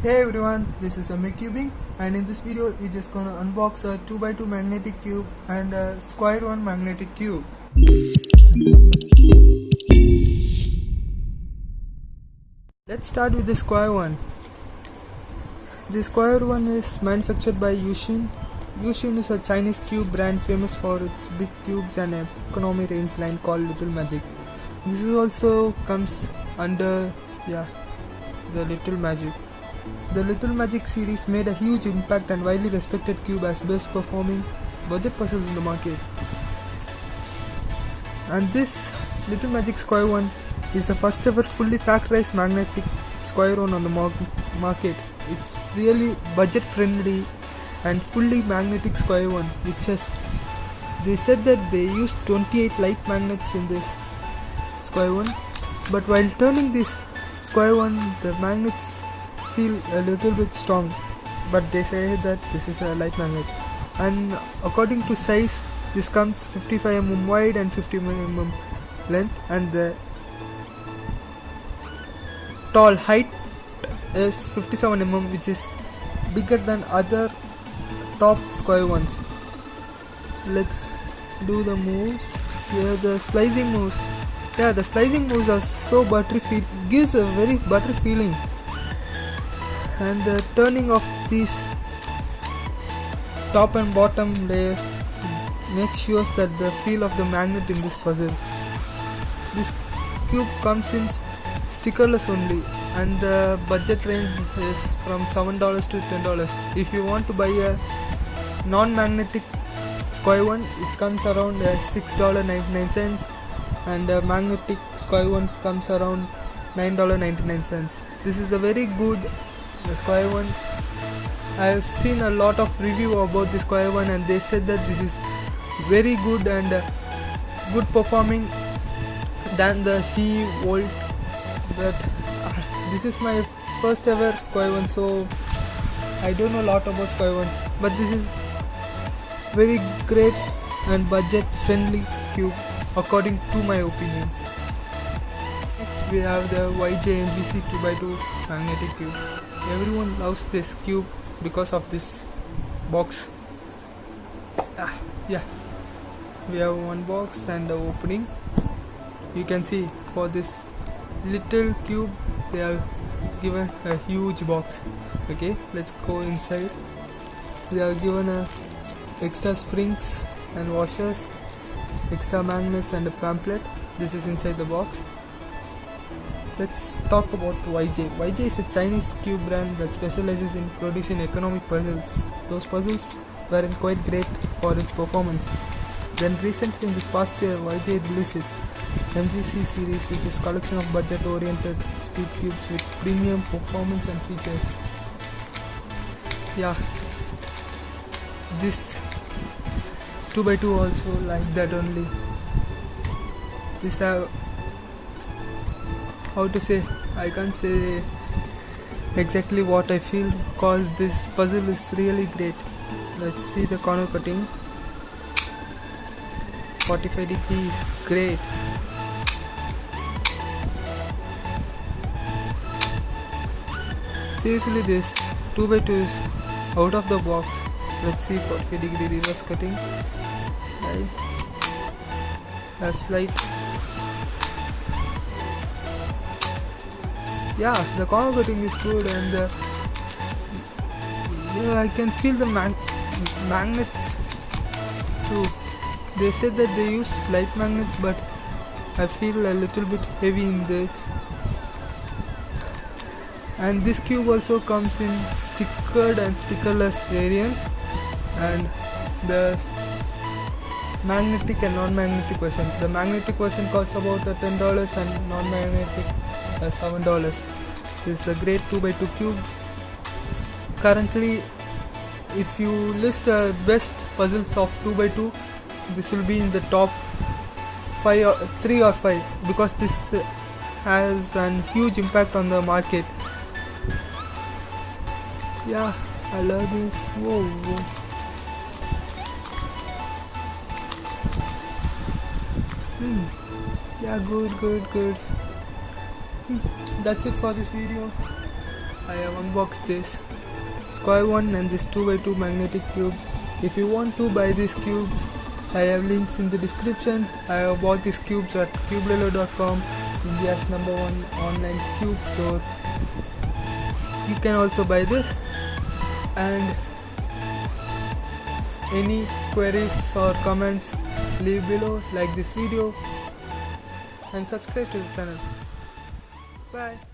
Hey everyone, this is Cubing, and in this video we're just gonna unbox a 2x2 magnetic cube and a Square-1 magnetic cube. Let's start with the Square-1. The Square-1 is manufactured by YuXin. YuXin is a Chinese cube brand famous for its big cubes and economy range line called Little Magic. This is also comes under the Little Magic. The Little Magic series made a huge impact and widely respected cube as best performing budget puzzle in the market. And this Little Magic Square-1 is the first ever fully factorized magnetic Square-1 on the market. It's really budget friendly and fully magnetic Square-1, they said that they used 28 light magnets in this Square-1, but while turning this Square-1 the magnets feel a little bit strong, but they say that this is a light magnet. And according to size, this comes 55 mm wide and 50 mm length, and the tall height is 57 mm, which is bigger than other top Square-1s. Let's do the moves. Here the slicing moves. The slicing moves are so buttery, gives a very buttery feeling. And the turning of these top and bottom layers makes sure that the feel of the magnet in this puzzle. This cube comes in stickerless only, and the budget range is from $7 to $10. If you want to buy a non-magnetic Square-1, it comes around $6.99, and a magnetic Square-1 comes around $9.99. This is a very good Square-1. I have seen a lot of review about the Square-1, and they said that this is very good and good performing than the CE Volt. But this is my first ever Square-1, so I don't know a lot about Square-1s, but this is very great and budget friendly cube according to my opinion. Next we have the MGC 2x2 magnetic cube. Everyone loves this cube because of this box. We have one box and the opening. You can see for this little cube they have given a huge box. Okay, let's go inside. They have given extra springs and washers, extra magnets and a pamphlet. This is inside the box. Let's talk about YJ. YJ is a Chinese cube brand that specializes in producing economic puzzles. Those puzzles weren't quite great for its performance. Then recently in this past year, YJ released its MGC series, which is collection of budget-oriented speed cubes with premium performance and features. This 2x2 also like that only. This have, how to say, I can't say exactly what I feel because this puzzle is really great. Let's see the corner cutting. 45 degrees, great. Seriously, this 2x2 is out of the box. Let's see 45 degree reverse cutting. Right. That's right. The corner cutting is good, and I can feel the magnets too. They said that they use light magnets, but I feel a little bit heavy in this. And this cube also comes in stickered and stickerless variant, and the magnetic and non-magnetic version. The magnetic version costs about $10 and non-magnetic $7. This is a great 2x2 cube. Currently, if you list best puzzles of 2x2, this will be in the top 3 or 5 because this has a huge impact on the market. I love this. Whoa. Good. That's it for this video. I have unboxed this Square-1 and this 2x2 magnetic cubes. If you want to buy these cubes, I have links in the description. I have bought these cubes at cubelelo.com, India's #1 online cube store. You can also buy this, and any queries or comments, leave below, like this video and subscribe to the channel. Bye.